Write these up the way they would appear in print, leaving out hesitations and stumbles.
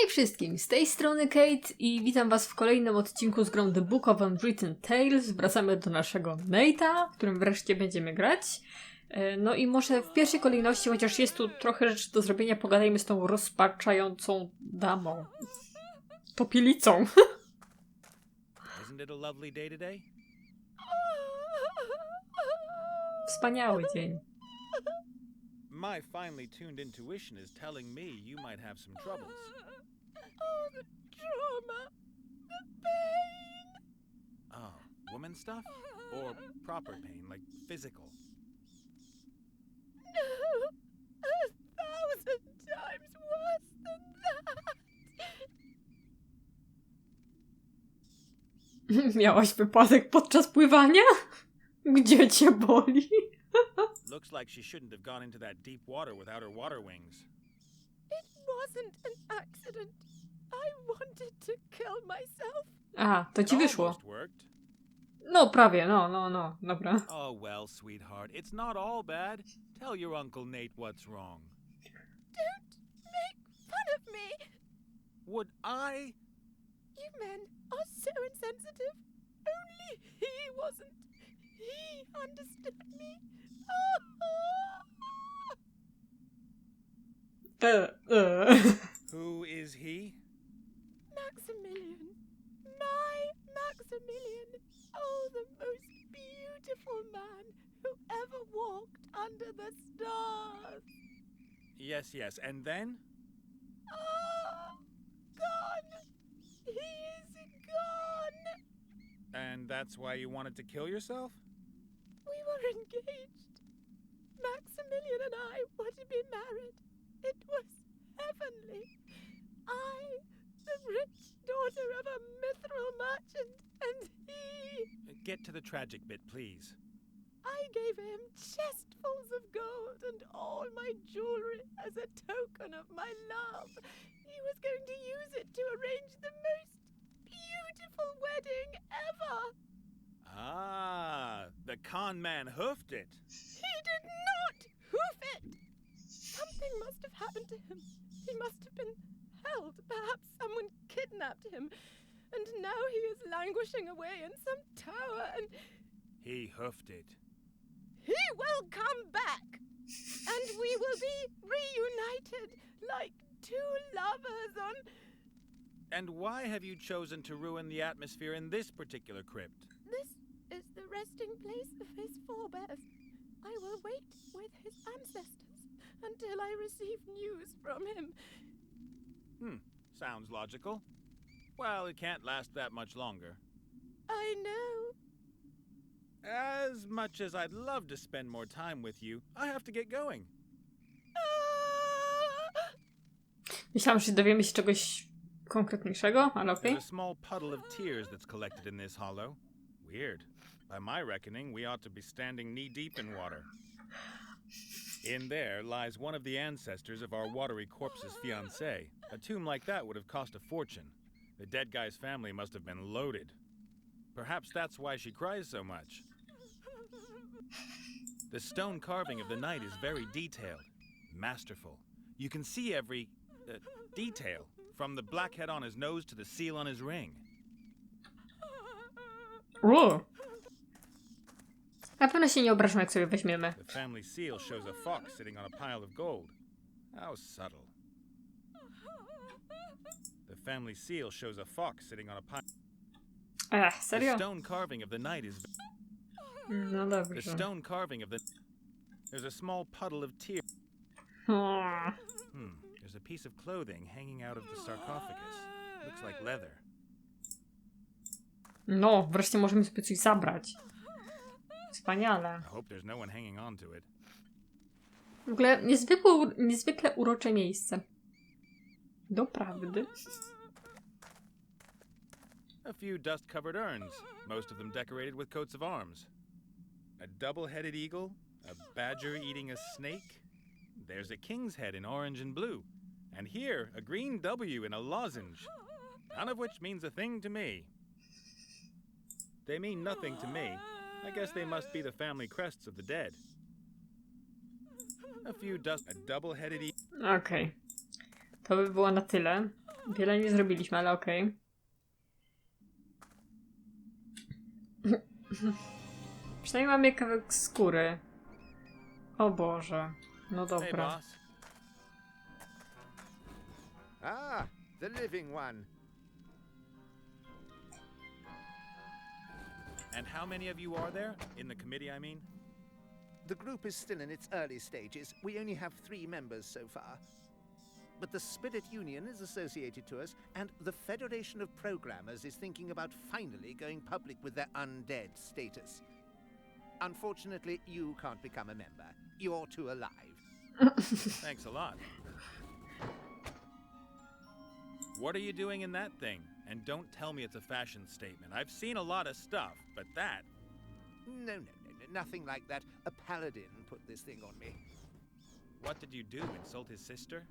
Hej wszystkim, z tej strony Kate i witam was w kolejnym odcinku z grą The Book of Unwritten Tales. Wracamy do naszego Nate'a, w którym wreszcie będziemy grać. No i może w pierwszej kolejności, chociaż jest tu trochę rzeczy do zrobienia, pogadajmy z tą rozpaczającą damą. Topielicą. Isn't it a lovely day today? Wspaniały dzień. My finely tuned intuition is telling me you might have some troubles. Oh, the trauma, the pain. Oh, woman stuff? Or proper pain, like physical? No, 1,000 times worse than that. Miałaś wypadek podczas pływania? Gdzie cię boli? Looks like she shouldn't have gone into that deep water without her water wings. It wasn't an accident. I wanted to kill myself. A, to ci wyszło. Almost worked. No prawie, no, dobra. Oh well, sweetheart, it's not all bad. Tell your Uncle Nate what's wrong. Don't make fun of me. Would I? You men are so insensitive. Only he wasn't. He understood me. Who is he? Maximilian. My Maximilian. Oh, the most beautiful man who ever walked under the stars. Yes, and then? Gone. He is gone. And that's why you wanted to kill yourself? We were engaged. Maximilian and I were to be married. It was heavenly. I, the rich daughter of a mithril merchant, and he... Get to the tragic bit, please. I gave him chestfuls of gold and all my jewelry as a token of my love. He was going to use it to arrange the most beautiful wedding ever. Ah, the con man hoofed it. He did not hoof it. Something must have happened to him. He must have been held. Perhaps someone kidnapped him. And now he is languishing away in some tower and... He hoofed it. He will come back. And we will be reunited like two lovers on... And why have you chosen to ruin the atmosphere in this particular crypt? This is the resting place of his forebears. I will wait with his ancestors until I receive news from him. Sounds logical. Well, it can't last that much longer. I know. As much as I'd love to spend more time with you, I have to get going. Myślałam, że dowiemy się czegoś konkretniejszego, ale okej. There's a small puddle of tears that's collected in this hollow. Weird. By my reckoning, we ought to be standing knee-deep in water. In there lies one of the ancestors of our watery corpse's fiancé. A tomb like that would have cost a fortune. The dead guy's family must have been loaded. Perhaps that's why she cries so much. The stone carving of the knight is very detailed, masterful. You can see every detail, from the black head on his nose to the seal on his ring. Na pewno się nie obrażą, jak sobie weźmiemy. The family seal shows a fox sitting on a pile of gold. How subtle. The family seal shows a fox sitting on a pile. The Serio? stone carving of the knight is... No The dobrze. stone carving of the... There's a small puddle of tears. There's a piece of clothing hanging out of the sarcophagus. Looks like leather. No, wreszcie możemy sobie coś zabrać. Wspaniale. I hope there's no one hanging on to it. W ogóle niezwykle urocze miejsce. Doprawdy. A few dust-covered urns, most of them decorated with coats of arms. A double-headed eagle, a badger eating a snake. There's a king's head in orange and blue. And here, a green W in a lozenge. None of which means a thing to me. They mean nothing to me. I guess they must be the family crests of the dead. A double-headed Okej. To by było na tyle. Wiele nie zrobiliśmy, ale okej. Przynajmniej mamy kawałek skóry. O Boże. No Hey, dobra. boss. Ah, the living one. And how many of you are there? In the committee, I mean? The group is still in its early stages. We only have 3 members so far. But the Spirit Union is associated to us, and the Federation of Programmers is thinking about finally going public with their undead status. Unfortunately, you can't become a member. You're too alive. Thanks a lot. What are you doing in that thing? And don't tell me it's a fashion statement. I've seen a lot of stuff, but that... No, nothing like that. A paladin put this thing on me. What did you do? Insult his sister?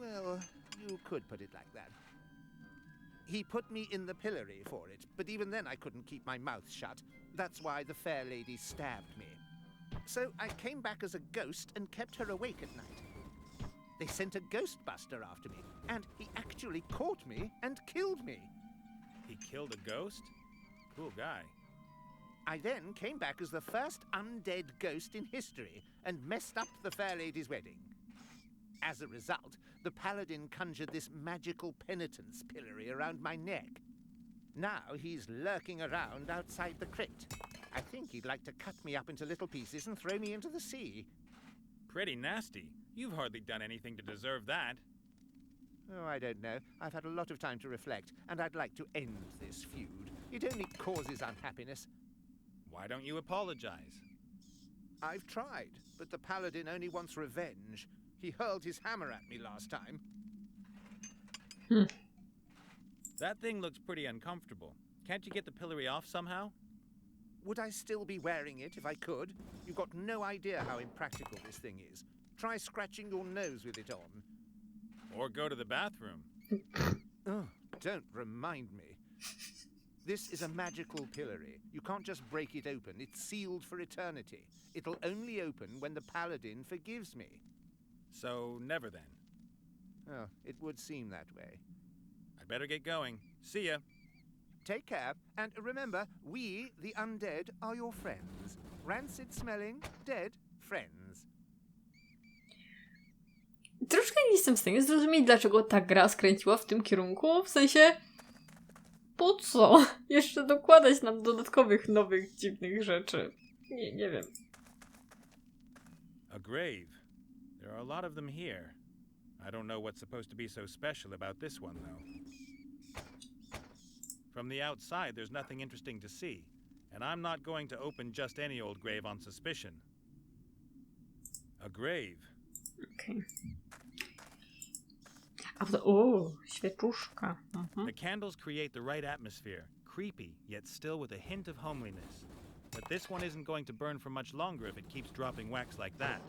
Well, you could put it like that. He put me in the pillory for it, but even then I couldn't keep my mouth shut. That's why the fair lady stabbed me. So I came back as a ghost and kept her awake at night. They sent a ghostbuster after me, and he actually caught me and killed me. He killed a ghost? Cool guy. I then came back as the first undead ghost in history and messed up the fair lady's wedding. As a result, the paladin conjured this magical penitence pillory around my neck. Now he's lurking around outside the crypt. I think he'd like to cut me up into little pieces and throw me into the sea. Pretty nasty. You've hardly done anything to deserve that. Oh, I don't know. I've had a lot of time to reflect, and I'd like to end this feud. It only causes unhappiness. Why don't you apologize? I've tried, but the paladin only wants revenge. He hurled his hammer at me last time. That thing looks pretty uncomfortable. Can't you get the pillory off somehow? Would I still be wearing it if I could? You've got no idea how impractical this thing is. Try scratching your nose with it on. Or go to the bathroom? Oh, don't remind me. This is a magical pillory. You can't just break it open. It's sealed for eternity. It'll only open when the paladin forgives me. So, never then. Oh, it would seem that way. I'd better get going. See ya. Take care, and remember, we, the undead, are your friends. Rancid-smelling, dead friends. Troszkę nie jestem w stanie zrozumieć, dlaczego ta gra skręciła w tym kierunku. W sensie, po co jeszcze dokładać nam dodatkowych, nowych, dziwnych rzeczy? Nie wiem. A grave. There are a lot of them here. I don't know what's supposed to be so special about this one, though. From the outside, there's nothing interesting to see, and I'm not going to open just any old grave on suspicion. A grave. Okej. O, świeczuszka. The candles create the right atmosphere, creepy, yet still with a hint of homeliness. But this one isn't going to burn for much longer if it keeps dropping wax like that.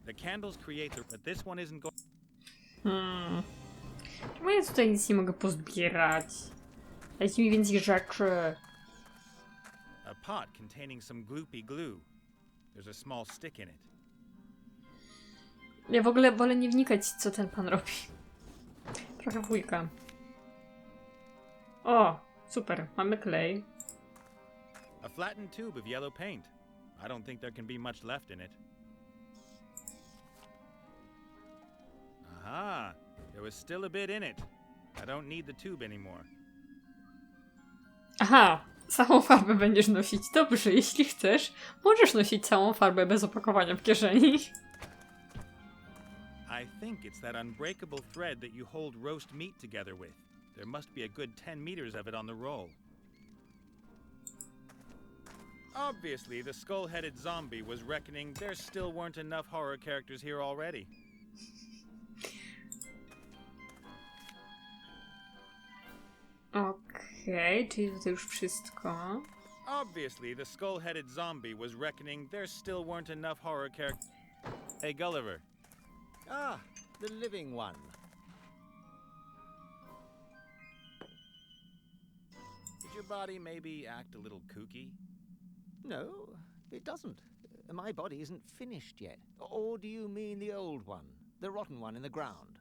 The candles create the... But this one isn't going... Czemu ja tutaj nic nie mogę pozbierać? Dajcie mi więcej rzeczy. A pot containing some gloopy glue. There's a small stick in it. Ja w ogóle wolę nie wnikać, co ten pan robi. Trochę wujka. O, super, mamy klej. A flattened tube of yellow paint. I don't think there can be much left in it. Aha! There was still a bit in it. I don't need the tube anymore. Aha, całą farbę będziesz nosić. Dobrze, jeśli chcesz, możesz nosić całą farbę bez opakowania w kieszeni. I think it's that unbreakable thread that you hold roast meat together with. There must be a good 10 meters of it on the roll. Obviously, the skull-headed zombie was reckoning there still weren't enough horror characters here already. Okej, czyli to już wszystko. Obviously, the skull-headed zombie was reckoning there still weren't enough horror characters. Hey, Gulliver. Ah, the living one. Did your body maybe act a little kooky? No, it doesn't. My body isn't finished yet. Or do you mean the old one? The rotten one in the ground?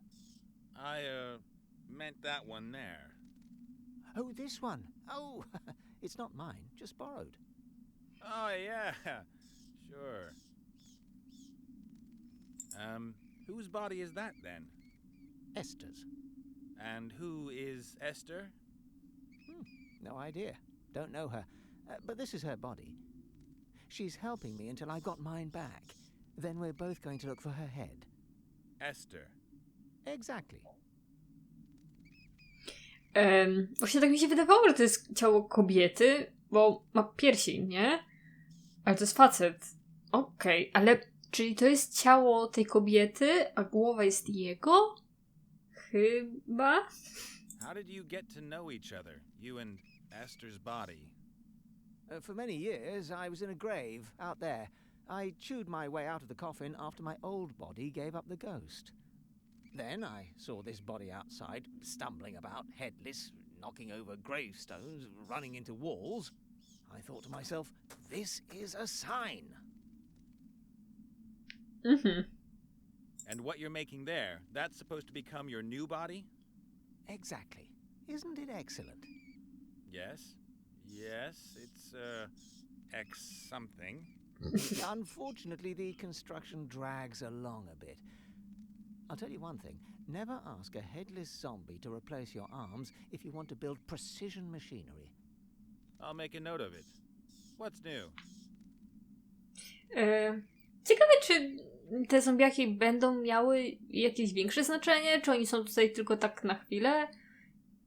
I, meant that one there. Oh, this one. Oh, it's not mine, just borrowed. Oh, yeah, sure. Whose body is that, then? Esther's. And who is Esther? No idea. Don't know her. But this is her body. She's helping me until I've got mine back. Then we're both going to look for her head. Esther. Exactly. Właśnie tak mi się wydawało, że to jest ciało kobiety, bo ma pierścień, nie? Ale to jest facet. Okej, ale czyli to jest ciało tej kobiety, a głowa jest jego? Chyba? How did you get to know each other, you and Esther's body? For many years, I was in a grave out there. I chewed my way out of the coffin after my old body gave up the ghost. Then I saw this body outside, stumbling about, headless, knocking over gravestones, running into walls. I thought to myself, this is a sign. Mhm. And what you're making there, that's supposed to become your new body? Exactly. Isn't it excellent? Yes. Yes, it's, X something. Unfortunately, the construction drags along a bit. I'll tell you one thing. Never ask a headless zombie to replace your arms if you want to build precision machinery. I'll make a note of it. What's new? Ciekawe, czy te zombiaki będą miały jakieś większe znaczenie? Czy oni są tutaj tylko tak na chwilę?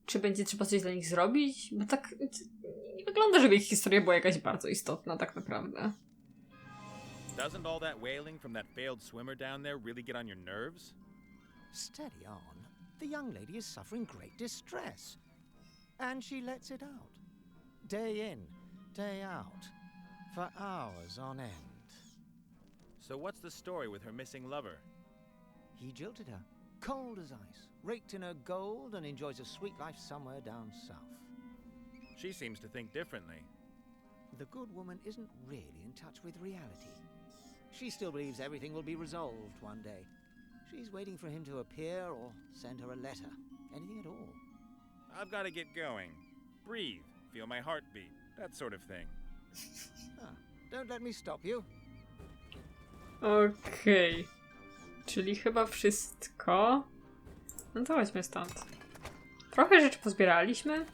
Czy będzie trzeba coś dla nich zrobić? Bo tak nie wygląda, żeby ich historia była jakaś bardzo istotna tak naprawdę. Doesn't all that wailing from that failed swimmer down there really get on your nerves? Steady on. The young lady is suffering great distress. And she lets it out. Day in, day out. For hours on end. So what's the story with her missing lover? He jilted her, cold as ice, raked in her gold, and enjoys a sweet life somewhere down south. She seems to think differently. The good woman isn't really in touch with reality. She still believes everything will be resolved one day. She's waiting for him to appear or send her a letter. Anything at all. I've got to get going. Breathe, feel my heartbeat, that sort of thing. Don't let me stop you. Okej. Czyli chyba wszystko. No to chodźmy stąd. Trochę rzeczy pozbieraliśmy.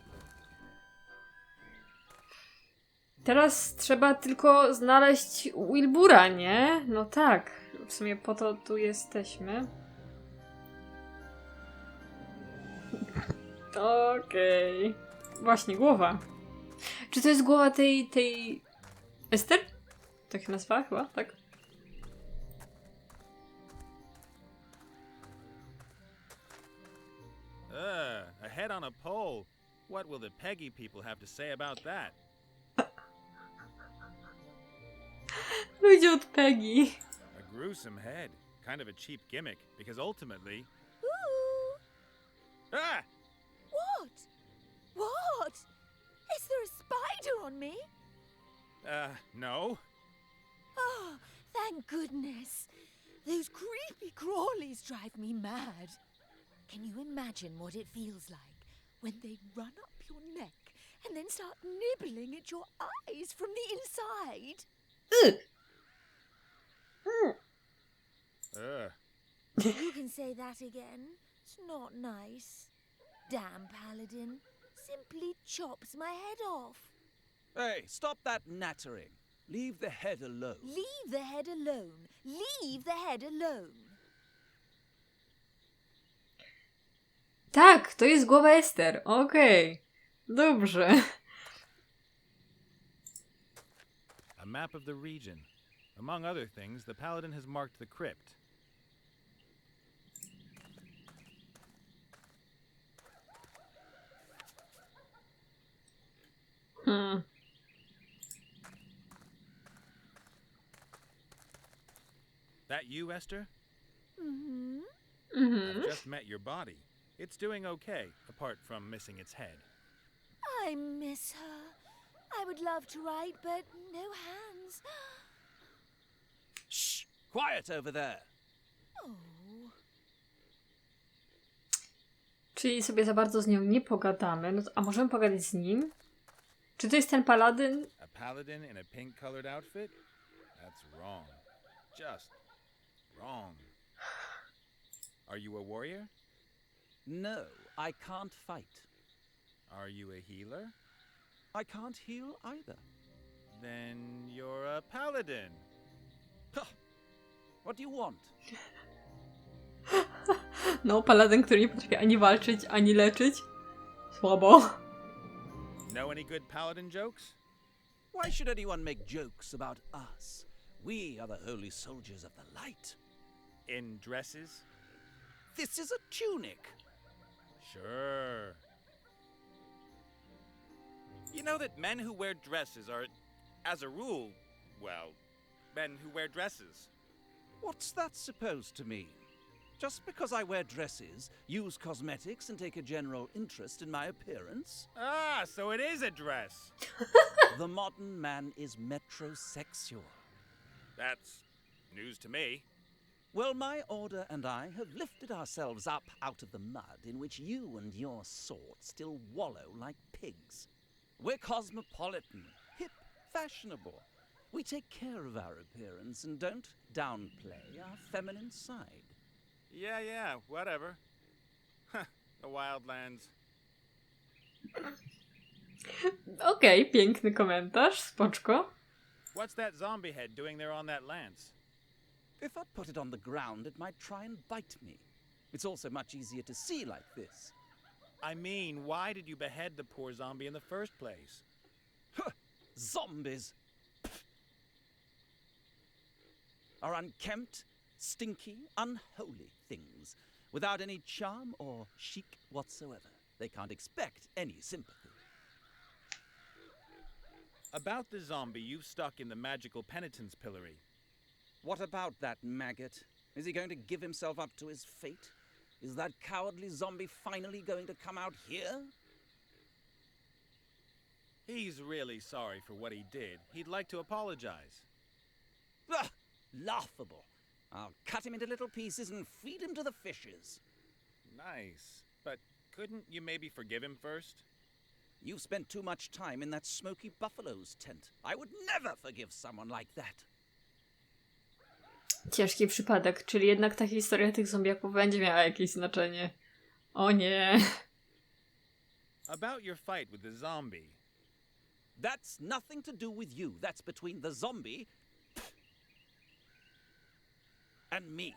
Teraz trzeba tylko znaleźć Wilbura, nie? No tak. W sumie po to tu jesteśmy. Okej. Właśnie, głowa. Czy to jest głowa tej... Ester? Tak się nazywa chyba, tak? A head on a pole. What will the Peggy people have to say about that? Ludzie od Peggy. A gruesome head. Kind of a cheap gimmick, because ultimately... Ooh! Ah! What? What? Is there a spider on me? No. Oh, thank goodness. Those creepy crawlies drive me mad. Can you imagine what it feels like when they run up your neck and then start nibbling at your eyes from the inside? Ugh. You can say that again. It's not nice. Damn paladin. Simply chops my head off. Hey, stop that nattering. Leave the head alone. Leave the head alone. Leave the head alone. Tak, to jest głowa Ester. Okej. Dobrze. A map of the region. Among other things, the paladin has marked the crypt. That you, Esther? Mm-hmm. I've just met your body. It's doing okay, apart from missing its head. I miss her. I would love to write, but no hands. Shh! Quiet over there. Oh. Czyli sobie za bardzo z nią nie pogadamy. No to, a możemy pogadać z nim? Czy to jest ten paladyn? A paladin in a pink-colored outfit? That's wrong. Just wrong. Are you a warrior? No, I can't fight. Are you a healer? I can't heal either. Then you're a paladin. What do you want? No, paladyn, który nie potrafi ani walczyć, ani leczyć. Słabo. Know any good paladin jokes? Why should anyone make jokes about us? We are the holy soldiers of the light. In dresses? This is a tunic. Sure. You know that men who wear dresses are, as a rule, well, men who wear dresses. What's that supposed to mean? Just because I wear dresses, use cosmetics, and take a general interest in my appearance? Ah, so it is a dress. The modern man is metrosexual. That's news to me. Well, my order and I have lifted ourselves up out of the mud in which you and your sort still wallow like pigs. We're cosmopolitan, hip, fashionable. We take care of our appearance and don't downplay our feminine side. Yeah, whatever. Huh, the wildlands. Okej, piękny komentarz, spoczko. What's that zombie head doing there on that lance? If I put it on the ground, it might try and bite me. It's also much easier to see like this. I mean, why did you behead the poor zombie in the first place? Zombies are unkempt, stinky, unholy things, without any charm or chic whatsoever. They can't expect any sympathy. About the zombie you've stuck in the magical penitence pillory. What about that maggot? Is he going to give himself up to his fate? Is that cowardly zombie finally going to come out here? He's really sorry for what he did. He'd like to apologize. Ugh, laughable. I'll cut him into little pieces and feed him to the fishes. Nice. But couldn't you maybe forgive him first? You've spent too much time in that smoky buffalo's tent. I would never forgive someone like that. Ciężki przypadek, czyli jednak ta historia tych zombiaków będzie miała jakieś znaczenie. O nie. About your fight with the zombie. That's nothing to do with you. That's between the zombie and me.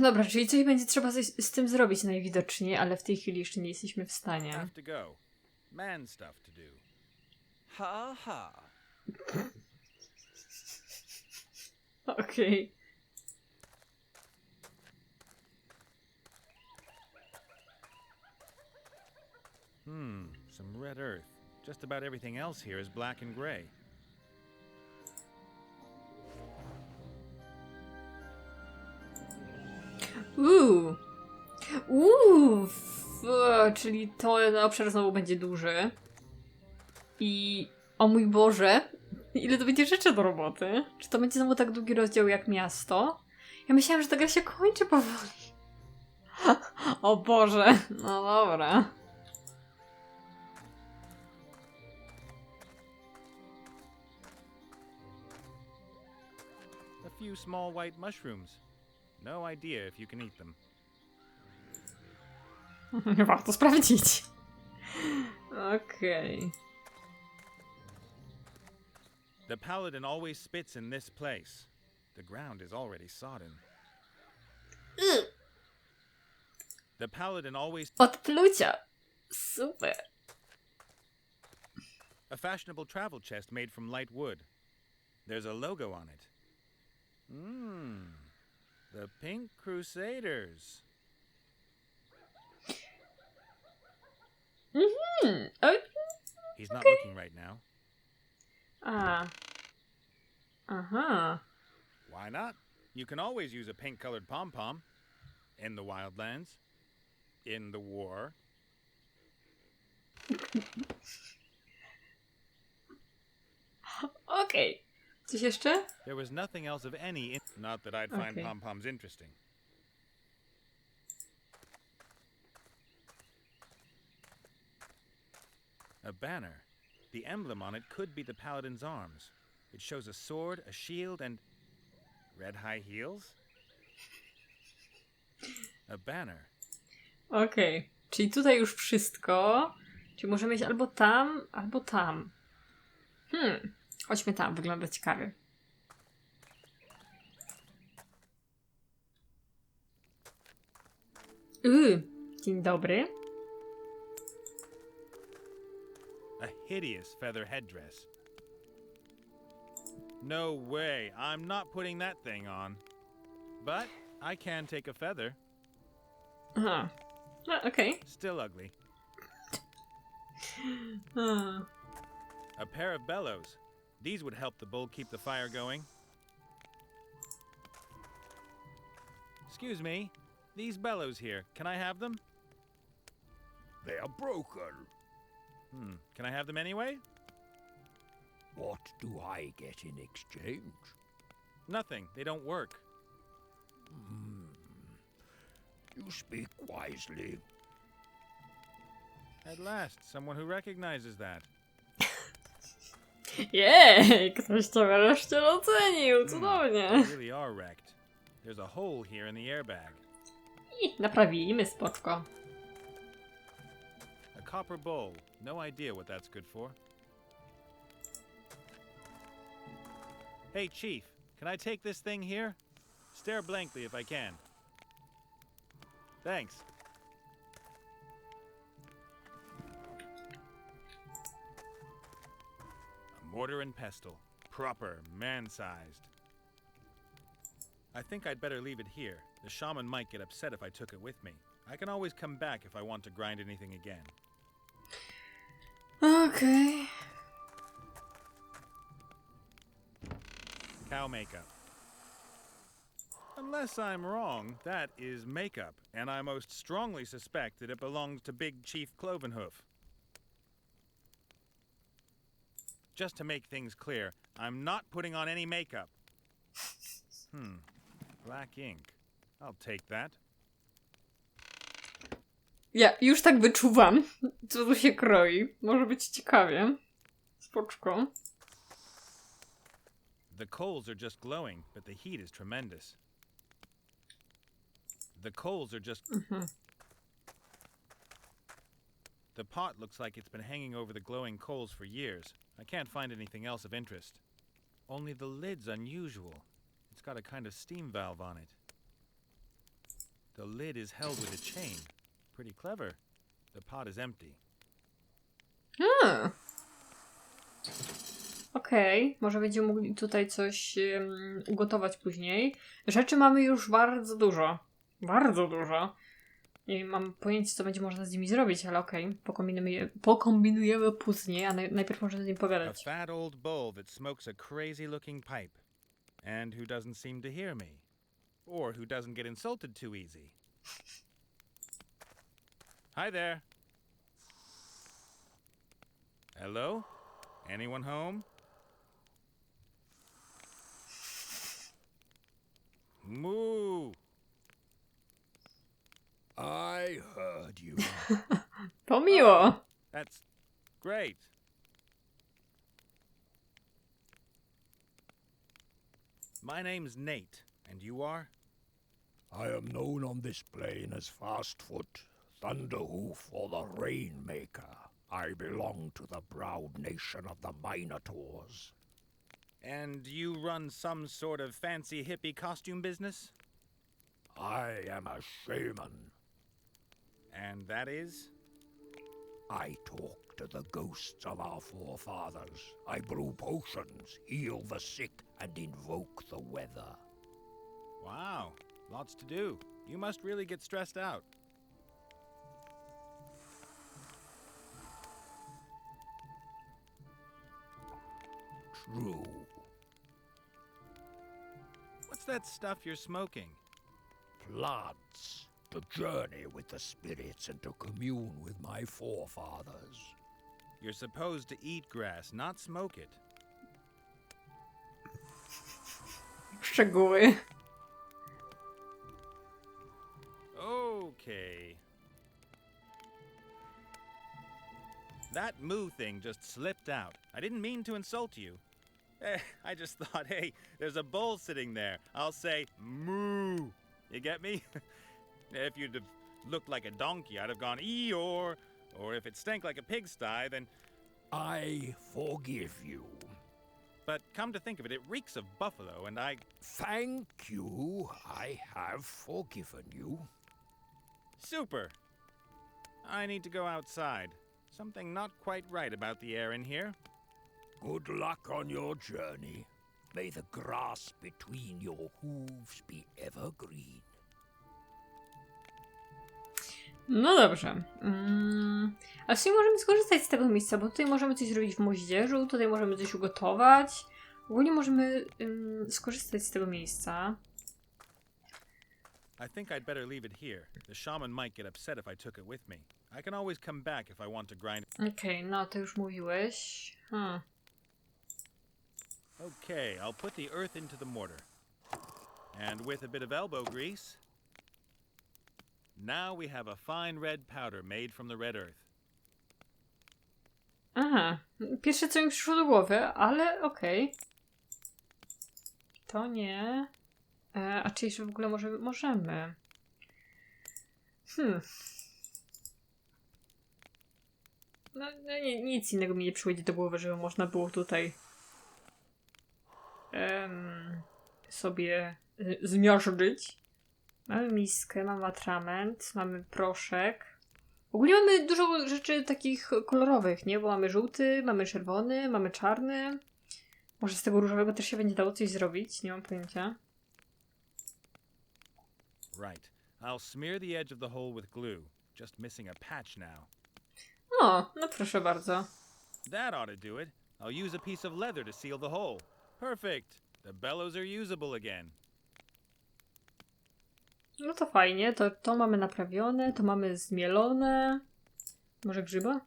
Dobra, czyli coś będzie trzeba z tym zrobić najwidoczniej, ale w tej chwili jeszcze nie jesteśmy w stanie. Have to go. Man stuff to do. Ha ha. Okej. Some red earth. Just about everything else here is black and gray. Czyli ten obszar znowu będzie duży. I o mój Boże, ile to będzie rzeczy do roboty? Czy to będzie znowu tak długi rozdział jak miasto? Ja myślałam, że ta gra się kończy powoli. O Boże, no dobra. A few small white mushrooms. No idea if you can eat them. Warto sprawdzić. Okej. The paladin always spits in this place. The ground is already sodden. The paladin always... Od plucia. Super. A fashionable travel chest made from light wood. There's a logo on it. The Pink Crusaders. He's not looking right now. Why not? You can always use a pink-colored pom-pom. In the wildlands. In the war. Okej. Coś jeszcze? There was nothing else of any... Not that I'd find Okay. pom-poms interesting. A banner. The emblem on it could be the paladin's arms. It shows a sword, a shield, and red high heels? A banner. Okej, czyli tutaj już wszystko. Czyli możemy iść albo tam, albo tam. Chodźmy tam, wygląda ciekawie. Dzień dobry. A hideous feather headdress. No way, I'm not putting that thing on. But I can take a feather. Aha. No, okej. Still ugly. Ah. A pair of bellows. These would help the bull keep the fire going. Excuse me, these bellows here, can I have them? They are broken. Can I have them anyway? What do I get in exchange? Nothing, they don't work. You speak wisely. At last, someone who recognizes that. Jej, ktoś to wreszcie docenił, cudownie. They really are wrecked. There's a hole here in the airbag. I naprawimy, spoczko. A copper bowl. No idea what that's good for. Hey, Chief, can I take this thing here? Stare blankly if I can. Thanks. A mortar and pestle. Proper, man-sized. I think I'd better leave it here. The shaman might get upset if I took it with me. I can always come back if I want to grind anything again. Okej. Cow makeup. Unless I'm wrong, that is makeup, and I most strongly suspect that it belongs to Big Chief Clovenhoof. Just to make things clear, I'm not putting on any makeup. Black ink. I'll take that. Ja już tak wyczuwam, co tu się kroi. Może być ciekawie. Spoczko. The coals are just glowing, but the heat is tremendous. The coals are just... The pot looks like it's been hanging over the glowing coals for years. I can't find anything else of interest. Only the lid's unusual. It's got a kind of steam valve on it. The lid is held with a chain. Pretty clever. The pot is empty. Okej, może będziemy mogli tutaj coś ugotować później. Rzeczy mamy już bardzo dużo. Bardzo dużo. Nie mam pojęcia, co będzie można z nimi zrobić, ale okej. Pokombinujemy później, a najpierw możemy z nim A pogadać. fat old bull that smokes a crazy-looking pipe. And who doesn't seem to hear me. Or who doesn't get insulted too easy. Hi there. Hello? Anyone home? Moo! I heard you. To miło! That's great. My name's Nate, and you are? I am known on this plane as Fastfoot, Thunderhoof, or the Rainmaker. I belong to the proud nation of the Minotaurs. And you run some sort of fancy hippie costume business? I am a shaman. And that is? I talk to the ghosts of our forefathers. I brew potions, heal the sick, and invoke the weather. Wow, lots to do. You must really get stressed out. True. What's that stuff you're smoking? Plants. To journey with the spirits and to commune with my forefathers. You're supposed to eat grass, not smoke it. Szczegóły. Okay. That moo thing just slipped out. I didn't mean to insult you. I just thought, hey, there's a bull sitting there. I'll say moo. You get me? If you'd have looked like a donkey, I'd have gone Eeyore. Or if it stank like a pigsty, then... I forgive you. But come to think of it, it reeks of buffalo, and I... Thank you. I have forgiven you. Super! I need to go outside. Something not quite right about the air in here. Good luck on your journey. May the grass between your hooves be evergreen. No dobrze. A w sumie możemy skorzystać z tego miejsca, bo tutaj możemy coś zrobić w moździerzu, tutaj możemy coś ugotować. Ogólnie możemy skorzystać z tego miejsca. I think I'd better leave it here. The shaman might get upset if I took it with me. I can always come back if I want to grind. Okej, no to już mówiłeś. Okay, I'll put the earth into the mortar. And with a bit of elbow grease, now we have a fine red powder made from the red earth. Aha, pierwsze co mi przyszło do głowy, ale okej. To nie. A czy jeszcze w ogóle możemy? No nic innego mi nie przychodzi do głowy, żeby można było tutaj sobie zmiażdżyć. Mamy miskę, mamy atrament, mamy proszek. Ogólnie mamy dużo rzeczy takich kolorowych, nie? Bo mamy żółty, mamy czerwony, mamy czarny. Może z tego różowego też się będzie dało coś zrobić, nie mam pojęcia. Right. I'll smear the edge of the hole with glue. Just missing a patch now. O, no proszę bardzo. That ought to do it. I'll use a piece of leather to seal the hole. Perfect. The bellows are usable again. No to fajnie, to mamy naprawione, to mamy zmielone. Może grzyba?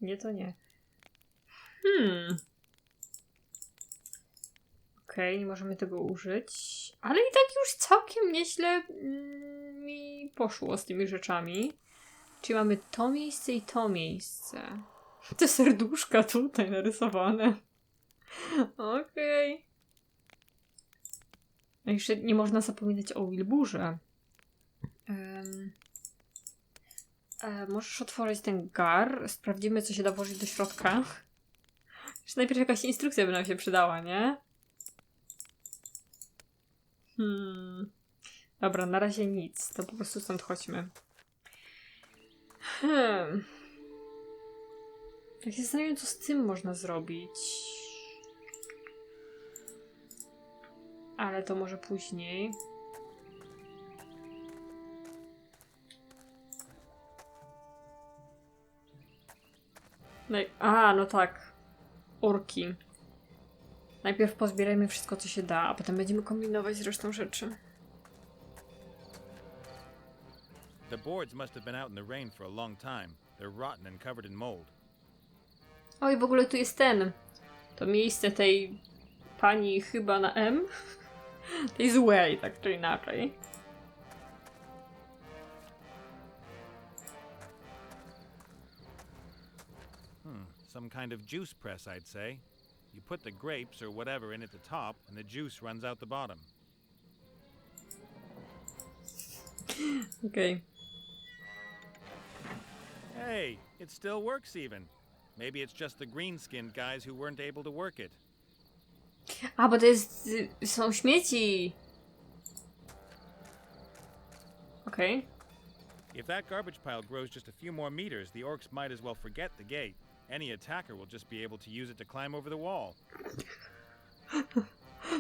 Nie, to nie. Okej, nie możemy tego użyć. Ale i tak już całkiem nieźle mi poszło z tymi rzeczami. Czyli mamy to miejsce i to miejsce. Te serduszka tutaj narysowane. Okej. A jeszcze nie można zapominać o Wilburze. Możesz otworzyć ten gar. Sprawdzimy, co się da włożyć do środka. Jeszcze najpierw jakaś instrukcja by nam się przydała, nie? Dobra, na razie nic. To po prostu stąd chodźmy. Jak się zastanawiam, co z tym można zrobić. Ale to może później. No tak. Orki. Najpierw pozbierajmy wszystko, co się da, a potem będziemy kombinować z resztą rzeczy. The boards must have been out in the rain for a long time. They're rotten and covered in mold. O, i w ogóle tu jest to miejsce tej pani chyba na M. Tej złej, tak czy inaczej. Some kind of juice press, I'd say. You put the grapes or whatever in at the top, and the juice runs out the bottom. Okej. Hey, it still works even. Maybe it's just the green-skinned guys who weren't able to work it. A, bo są śmieci. Okej. If that garbage pile grows just a few more meters, the orcs might as well forget the gate. Any attacker will just be able to use it to climb over the wall.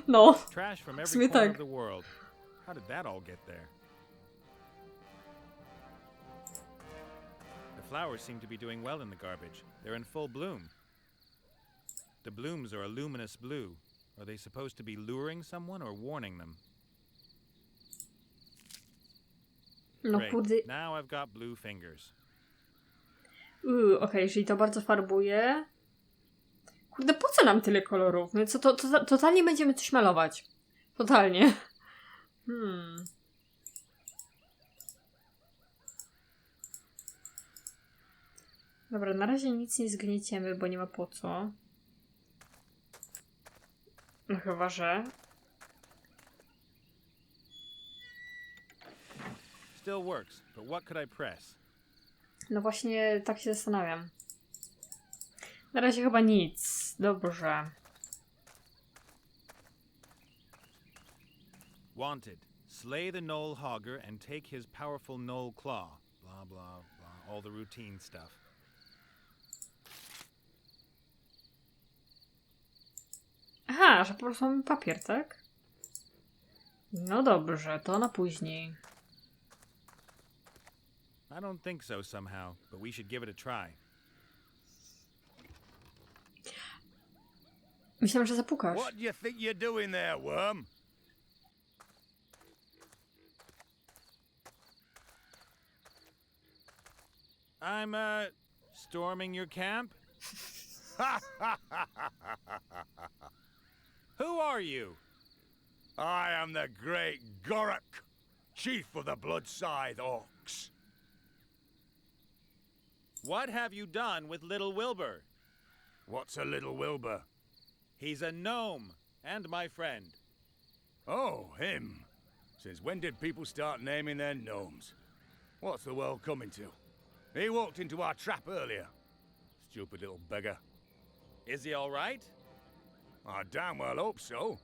No. Trash from every sumie corner tak. of the world. How did that all get there? The flowers seem to be doing well in the garbage. They're in full bloom. The blooms are a luminous blue. Are they supposed to be luring someone or warning them? No Great. kurde. Now I've got blue fingers. Okej, jeżeli to bardzo farbuje. Kurde, po co nam tyle kolorów? My co, totalnie będziemy coś malować. Totalnie. Dobra, na razie nic nie zgnieciemy, bo nie ma po co. No chyba, że... Still works, but what could I press? No właśnie, tak się zastanawiam. Na razie chyba nic. Dobrze. Wanted. Slay the Knoll Hogger and take his powerful Knoll Claw. Blah, blah, blah. All the routine stuff. Aha, że po prostu mamy papier, tak? No dobrze, to na później. I don't think so somehow, but we should give it a try. Myślałem, że zapukasz. What do you think you're doing there, worm? I'm, storming your camp? Who are you? I am the great Gorok, chief of the Bloodscythe Orcs. What have you done with little Wilbur? What's a little Wilbur? He's a gnome, and my friend. Oh, him. Since when did people start naming their gnomes? What's the world coming to? He walked into our trap earlier. Stupid little beggar. Is he all right? I damn well hope so.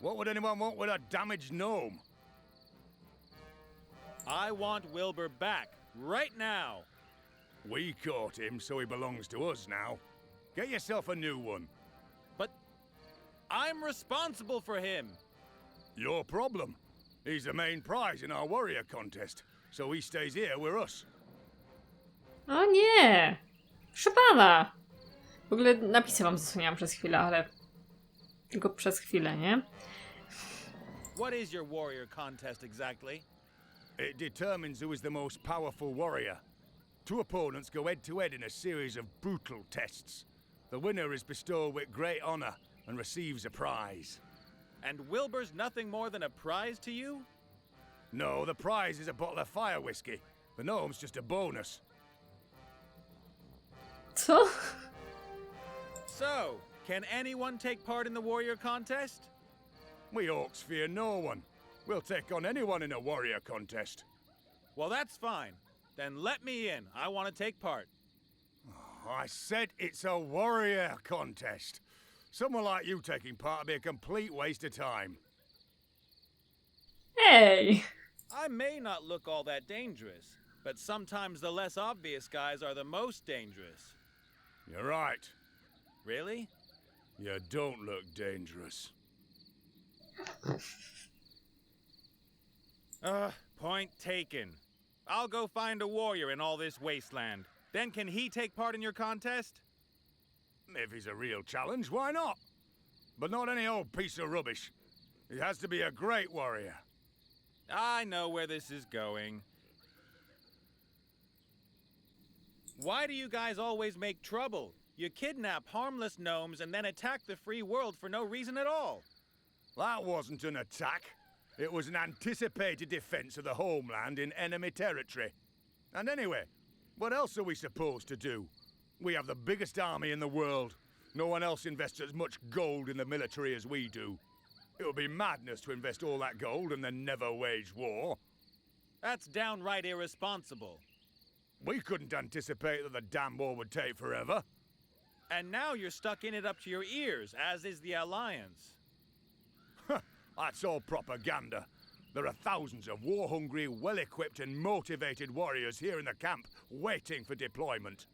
What would anyone want with a damaged gnome? I want Wilbur back, right now. We caught him, so he belongs to us now. Get yourself a new one. But I'm responsible for him. Your problem. He's the main prize in our warrior contest, so he stays here with us. O nie! Proszę pana! W ogóle napisy wam zasłaniałam przez chwilę, ale... Tylko przez chwilę, nie? What is your warrior contest exactly? It determines who is the most powerful warrior. Two opponents go head-to-head in a series of brutal tests. The winner is bestowed with great honor and receives a prize. And Wilbur's nothing more than a prize to you? No, the prize is a bottle of fire whiskey. The gnome's just a bonus. Co? So, can anyone take part in the warrior contest? We orcs fear no one. We'll take on anyone in a warrior contest. Well, that's fine. Then let me in. I want to take part. I said it's a warrior contest. Someone like you taking part would be a complete waste of time. Ej! I may not look all that dangerous, but sometimes the less obvious guys are the most dangerous. You're right. Really? You don't look dangerous. Point taken. I'll go find a warrior in all this wasteland. Then can he take part in your contest? If he's a real challenge, why not? But not any old piece of rubbish. He has to be a great warrior. I know where this is going. Why do you guys always make trouble? You kidnap harmless gnomes and then attack the free world for no reason at all. That wasn't an attack. It was an anticipated defense of the homeland in enemy territory. And anyway, what else are we supposed to do? We have the biggest army in the world. No one else invests as much gold in the military as we do. It would be madness to invest all that gold and then never wage war. That's downright irresponsible. We couldn't anticipate that the damn war would take forever. And now you're stuck in it up to your ears, as is the Alliance. That's all propaganda. There are thousands of war-hungry, well-equipped and motivated warriors here in the camp, waiting for deployment.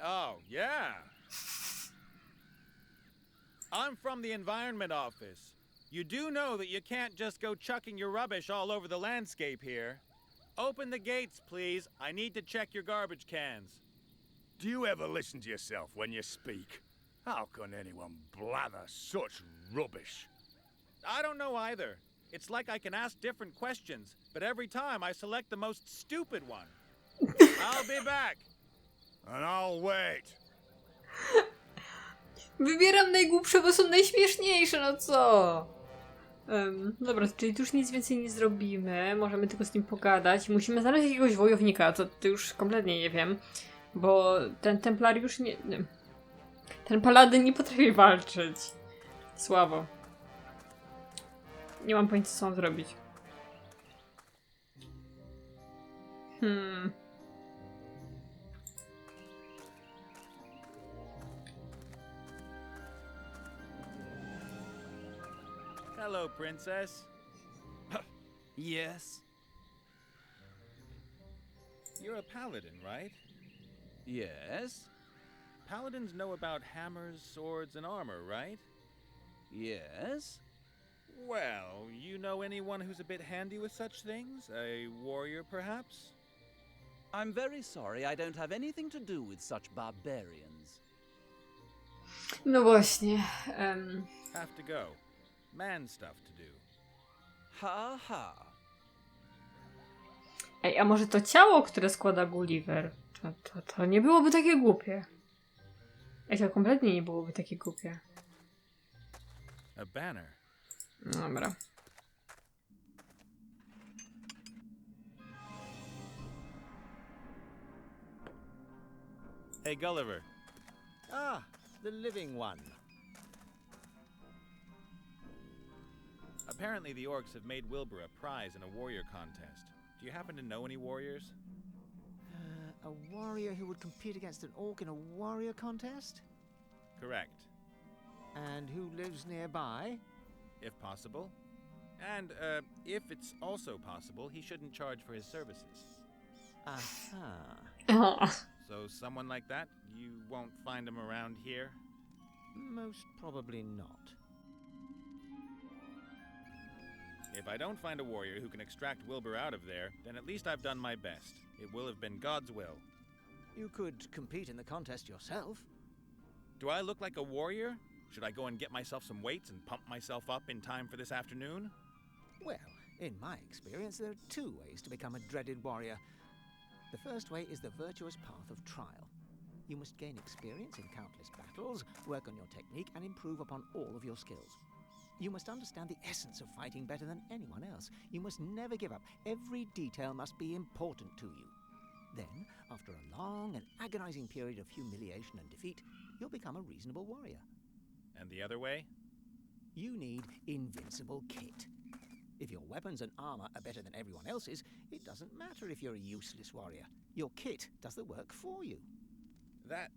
Oh, yeah. I'm from the Environment Office. You do know that you can't just go chucking your rubbish all over the landscape here. Open the gates, please. I need to check your garbage cans. Do you ever listen to yourself when you speak? How can anyone blather such rubbish? I don't know either. It's like I can ask different questions, but every time I select the most stupid one. I'll be back. And I'll wait. Wybieram najgłupsze, bo są najśmieszniejsze, no co? Dobra, czyli tu już nic więcej nie zrobimy. Możemy tylko z nim pogadać. Musimy znaleźć jakiegoś wojownika, to już kompletnie nie wiem. Bo ten templariusz nie... Ten paladyn nie potrafi walczyć. Słabo. Nie mam pojęcia, co mam zrobić. Hello, princess. Yes? You're a paladin, right? Yes? Paladins know about hammers, swords, and armor, right? Yes? Well, you know anyone who's a bit handy with such things? A warrior, perhaps? I'm very sorry, I don't have anything to do with such barbarians. No właśnie. Have to go. Man stuff to do. Ha ha. Ej, a może to ciało, które składa Gulliver? To nie byłoby takie głupie. Ej, to kompletnie nie byłoby takie głupie. A banner. Dobra. Hey, Gulliver. Ah, the living one. Apparently the orcs have made Wilbura a prize in a warrior contest. Do you happen to know any warriors? A warrior who would compete against an orc in a warrior contest? Correct. And who lives nearby? If possible. And, if it's also possible, he shouldn't charge for his services. Aha. So someone like that, you won't find him around here? Most probably not. If I don't find a warrior who can extract Wilbur out of there, then at least I've done my best. It will have been God's will. You could compete in the contest yourself. Do I look like a warrior? Should I go and get myself some weights and pump myself up in time for this afternoon? Well, in my experience, there are two ways to become a dreaded warrior. The first way is the virtuous path of trial. You must gain experience in countless battles, work on your technique, and improve upon all of your skills. You must understand the essence of fighting better than anyone else. You must never give up. Every detail must be important to you. Then, after a long and agonizing period of humiliation and defeat, you'll become a reasonable warrior. And the other way? You need invincible kit. If your weapons and armor are better than everyone else's, it doesn't matter if you're a useless warrior. Your kit does the work for you. That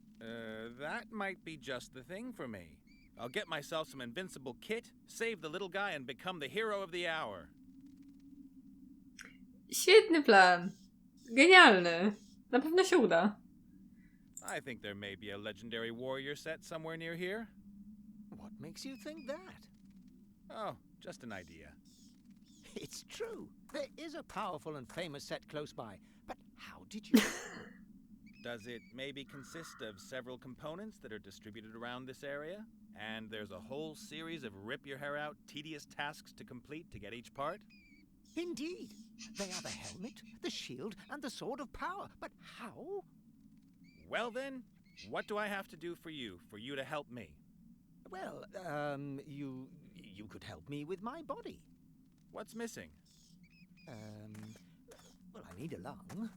might be just the thing for me. I'll get myself some invincible kit, save the little guy, and become the hero of the hour. Świetny plan. Genialny. Na pewno się uda. I think there may be a legendary warrior set somewhere near here. What makes you think that? Oh, just an idea. It's true. There is a powerful and famous set close by. But how did you... Does it maybe consist of several components that are distributed around this area? And there's a whole series of rip-your-hair-out, tedious tasks to complete to get each part? Indeed. They are the helmet, the shield, and the sword of power. But how? Well then, what do I have to do for you to help me? Well, you could help me with my body. What's missing? Well, I need a lung.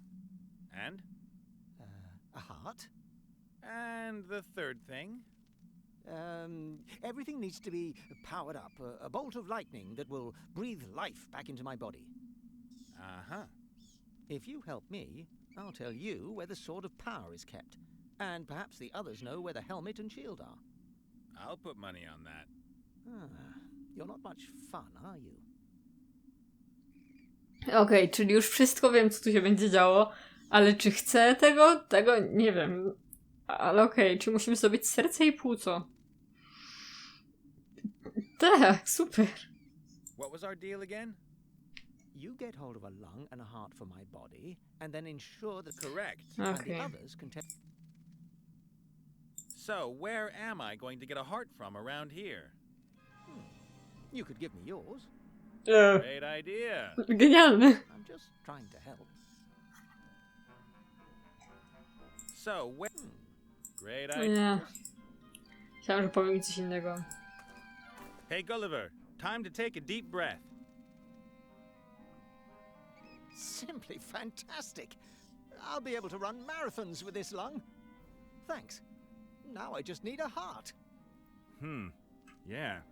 And? A heart. And the third thing? Everything needs to be powered up. A bolt of lightning that will breathe life back into my body. Uh-huh. If you help me, I'll tell you where the sword of power is kept. And perhaps the others know where the helmet and shield are. I'll put money on that. You're not much fun, are you? Okej, czyli już wszystko wiem, co tu się będzie działo, ale czy chcę tego? Tego nie wiem. Ale okej, czy musimy zdobyć serce i płuco? Tak, super. What was our deal again? You get hold of a lung and a heart for my body, and then ensure that... Correct. And the Okay. others can take... So, where am I going to get a heart from around here? You could give me yours. Great idea. Genialny. I'm just trying to help. So, where... Great idea. Nie. Chciałam, że powie mi coś innego. Hey, Gulliver, time to take a deep breath. Simply fantastic. I'll be able to run marathons with this lung. Thanks. Now I just need a heart. Yeah.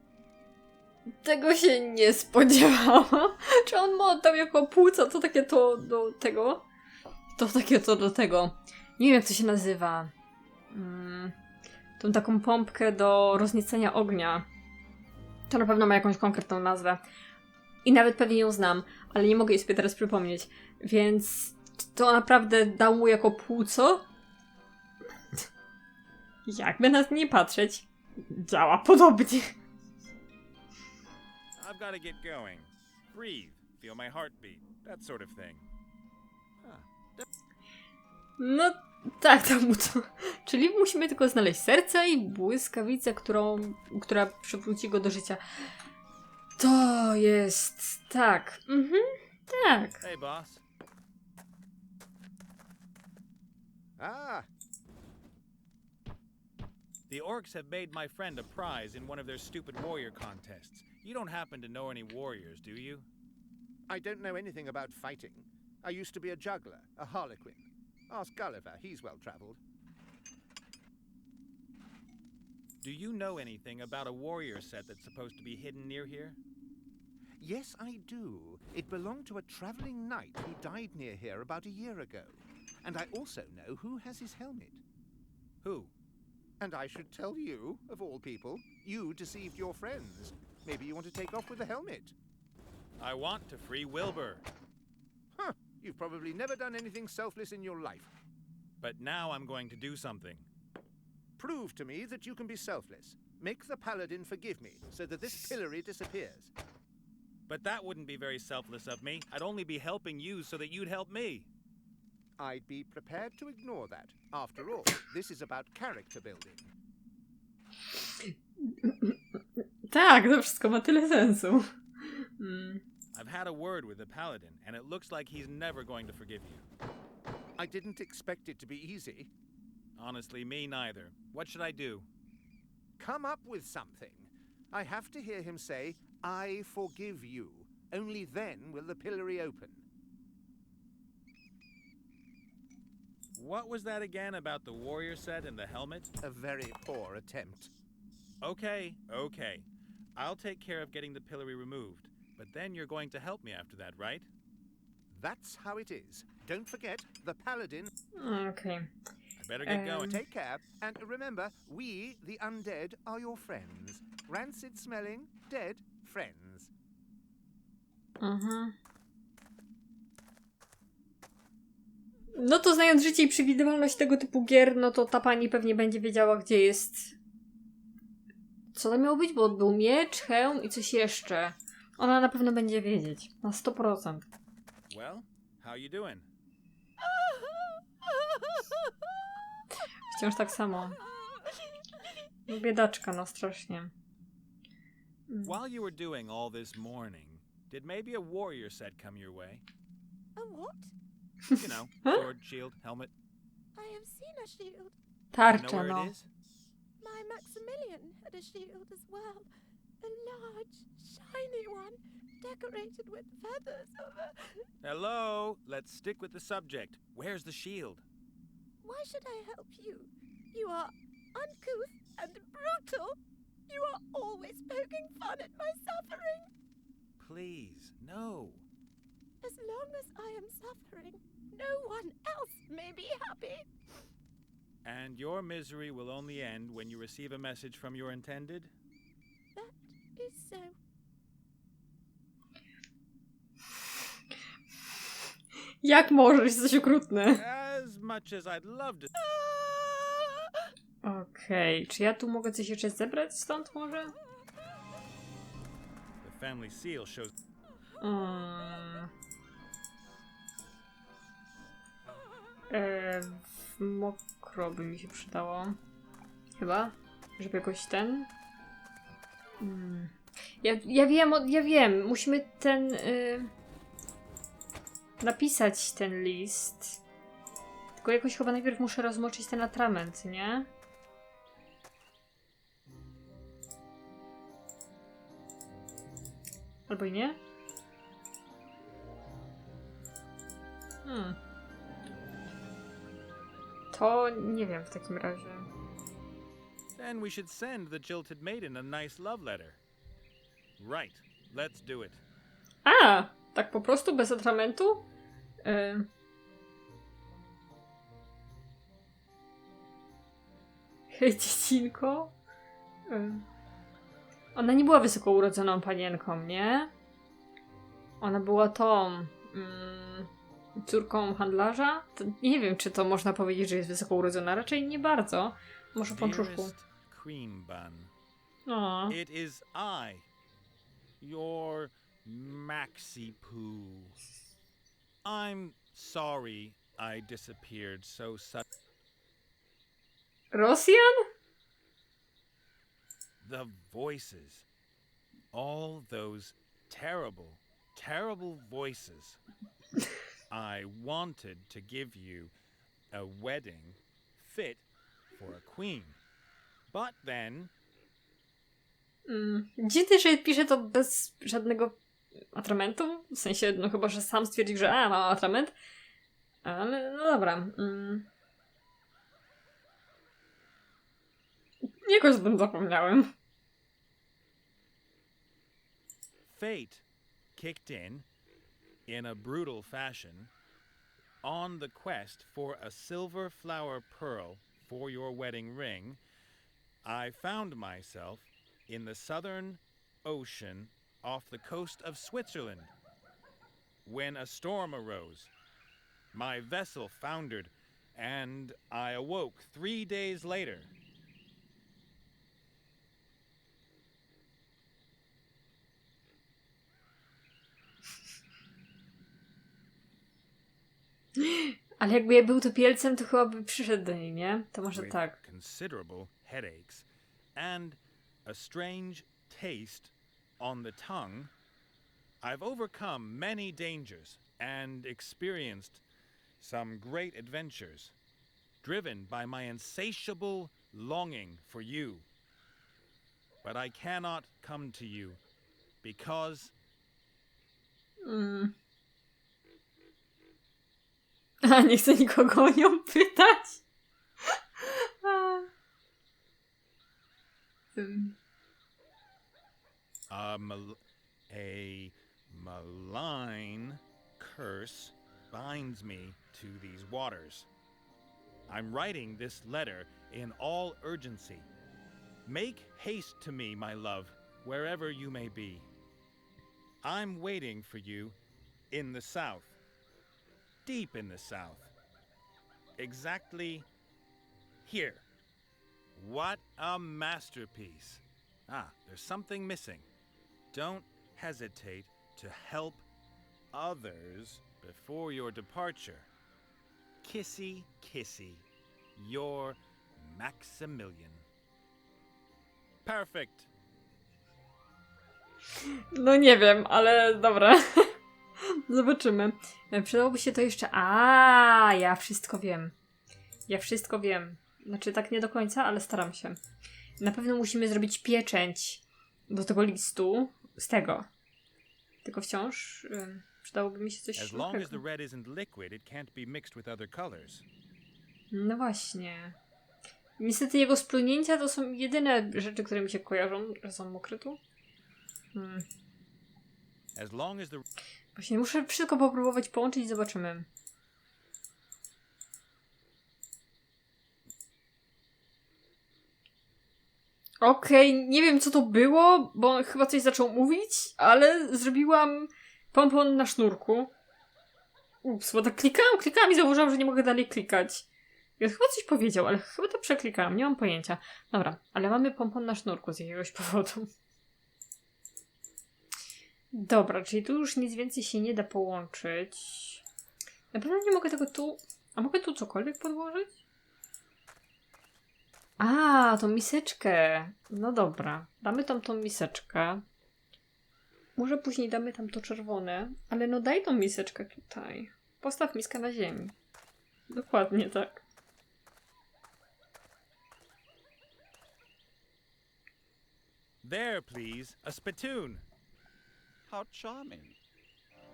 Tego się nie spodziewałam. Czy on mu oddał jako płuca? To takie to do tego? To takie to do tego. Nie wiem, jak to się nazywa. Tą taką pompkę do rozniecenia ognia. To na pewno ma jakąś konkretną nazwę. I nawet pewnie ją znam, ale nie mogę jej sobie teraz przypomnieć. Więc to naprawdę dał mu jako płuco. Jakby na to nie patrzeć, działa podobnie. I've got to get going. Breathe. Feel my heartbeat. That sort of thing. No tak, to mu to. Czyli musimy tylko znaleźć serce i błyskawicę, która przywróci go do życia. To jest... tak. Tak. Hey, boss. Ah, The orcs have made my friend a prize in one of their stupid warrior contests. You don't happen to know any warriors, do you? I don't know anything about fighting. I used to be a juggler, a harlequin. Ask Gulliver, he's well traveled. Do you know anything about a warrior set that's supposed to be hidden near here? Yes, I do. It belonged to a traveling knight who died near here about a year ago. And I also know who has his helmet. Who? And I should tell you, of all people, you deceived your friends. Maybe you want to take off with the helmet. I want to free Wilbur. Huh, you've probably never done anything selfless in your life. But now I'm going to do something. Prove to me that you can be selfless. Make the paladin forgive me, so that this pillory disappears. But that wouldn't be very selfless of me. I'd only be helping you so that you'd help me. I'd be prepared to ignore that. After all, this is about character building. Tak, to wszystko ma tyle sensu. I've had a word with the paladin, and it looks like he's never going to forgive you. I didn't expect it to be easy. Honestly, me neither. What should I do? Come up with something. I have to hear him say, I forgive you. Only then will the pillory open. What was that again about the warrior set and the helmet? A very poor attempt. Okay. I'll take care of getting the pillory removed. But then you're going to help me after that, right? That's how it is. Don't forget, the paladin... Okej. I better get going. Take care, and remember, we, the undead, are your friends. Rancid-smelling, dead friends. No to znając życie i przewidywalność tego typu gier, no to ta pani pewnie będzie wiedziała, gdzie jest... Co to miało być? Bo był miecz, hełm i coś jeszcze. Ona na pewno będzie wiedzieć. Na 100%. Well, how you doing? Wciąż tak samo. No, biedaczka, no strasznie. While you were doing all this mourning, did maybe a warrior set come your way? A what? You know, sword, shield, helmet. I have seen a shield. You know Tarcza, where no. it is? My Maximilian had a shield as well. A large, shiny one, decorated with feathers of a... Hello, let's stick with the subject. Where's the shield? Why should I help you? You are uncouth and brutal. You are always poking fun at my suffering. Please, no. As long as I am suffering, no one else may be happy. And your misery will only end when you receive a message from your intended? That is so. Jak możesz? Jesteś okrutny. As much as I'd love to... Okej, czy ja tu mogę coś jeszcze zebrać stąd może? The family seal shows... Mokro by mi się przydało. Chyba? Żeby jakoś ten... Ja wiem. Musimy ten... napisać ten list. Tylko jakoś chyba najpierw muszę rozmoczyć ten atrament, nie? Albo i nie? To nie wiem w takim razie. Then we should send the jilted maiden a nice love letter. Right, let's do it. A! Tak po prostu, bez atramentu? Hej, dziecinko. Ona nie była wysoko urodzoną panienką, nie? Ona była tą... córką handlarza? To nie wiem, czy to można powiedzieć, że jest wysoko urodzona. Raczej nie bardzo. Może pączuszku. Dearest cream bun, O. it is I, your Maxi Poo. I'm sorry I disappeared so suddenly. Rosjan? The voices. All those terrible, terrible voices. I wanted to give you a wedding fit for a queen. But then... Dziwne, że pisze to bez żadnego atramentu. W sensie, no chyba, że sam stwierdził, że mam atrament. Ale no dobra. Jakoś o tym zapomniałem. Fate kicked in a brutal fashion, on the quest for a silver flower pearl for your wedding ring. I found myself in the southern ocean off the coast of Switzerland. When a storm arose, my vessel foundered, and I awoke 3 days later. Ale jakby ja był topielcem, to chyba by przyszedł do niej, nie? To może With tak. considerable headaches and a strange taste on the tongue, I've overcome many dangers and experienced some great adventures, driven by my insatiable longing for you. But I cannot come to you because... A, nie chcę nikogo o nią pytać. A malign curse binds me to these waters. I'm writing this letter in all urgency. Make haste to me, my love, wherever you may be. I'm waiting for you in the south, deep in the south, exactly here. What a masterpiece. Ah, there's something missing. Don't hesitate to help others before your departure. Kissy, kissy, your Maximilian. Perfect. No nie wiem, ale dobra. Zobaczymy. Przydałoby się to jeszcze... ja wszystko wiem. Ja wszystko wiem. Znaczy tak nie do końca, ale staram się. Na pewno musimy zrobić pieczęć do tego listu. Z tego. Tylko wciąż przydałoby mi się coś As long as innego. the red isn't liquid, it can't be mixed with other colors. No właśnie. Niestety jego splunięcia to są jedyne rzeczy, które mi się kojarzą, że są mokre tu. As long as the Właśnie muszę wszystko popróbować połączyć i zobaczymy. Okej, nie wiem co to było, bo on chyba coś zaczął mówić, ale zrobiłam pompon na sznurku. Ups, bo tak klikałam i zauważyłam, że nie mogę dalej klikać. Ja chyba coś powiedział, ale chyba to przeklikałam, nie mam pojęcia. Dobra, ale mamy pompon na sznurku z jakiegoś powodu. Dobra, czyli tu już nic więcej się nie da połączyć. Na pewno nie mogę tego tu... A mogę tu cokolwiek podłożyć? Tą miseczkę. No dobra. Damy tam tą miseczkę. Może później damy tam to czerwone. Ale no daj tą miseczkę tutaj. Postaw miskę na ziemi. Dokładnie tak. There, please, a spittoon. How charming.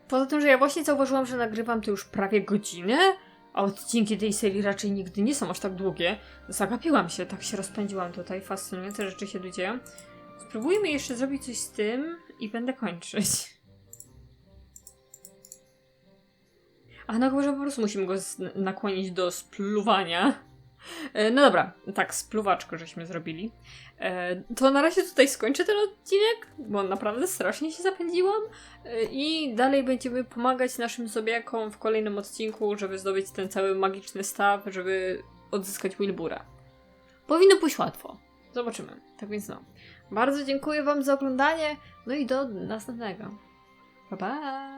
Poza tym, że ja właśnie zauważyłam, że nagrywam to już prawie godzinę, A odcinki tej serii raczej nigdy nie są aż tak długie. Zagapiłam się, tak się rozpędziłam tutaj. Fascynujące rzeczy się tu dzieją. Spróbujmy jeszcze zrobić coś z tym i będę kończyć. A no chyba, że po prostu musimy go nakłonić do spluwania. No dobra, tak, spluwaczkę żeśmy zrobili. To na razie tutaj skończę ten odcinek, bo naprawdę strasznie się zapędziłam. I dalej będziemy pomagać naszym zombiakom w kolejnym odcinku, żeby zdobyć ten cały magiczny staw, żeby odzyskać Wilbura. Powinno pójść łatwo. Zobaczymy. Tak więc no. Bardzo dziękuję wam za oglądanie, no i do następnego. Pa, pa!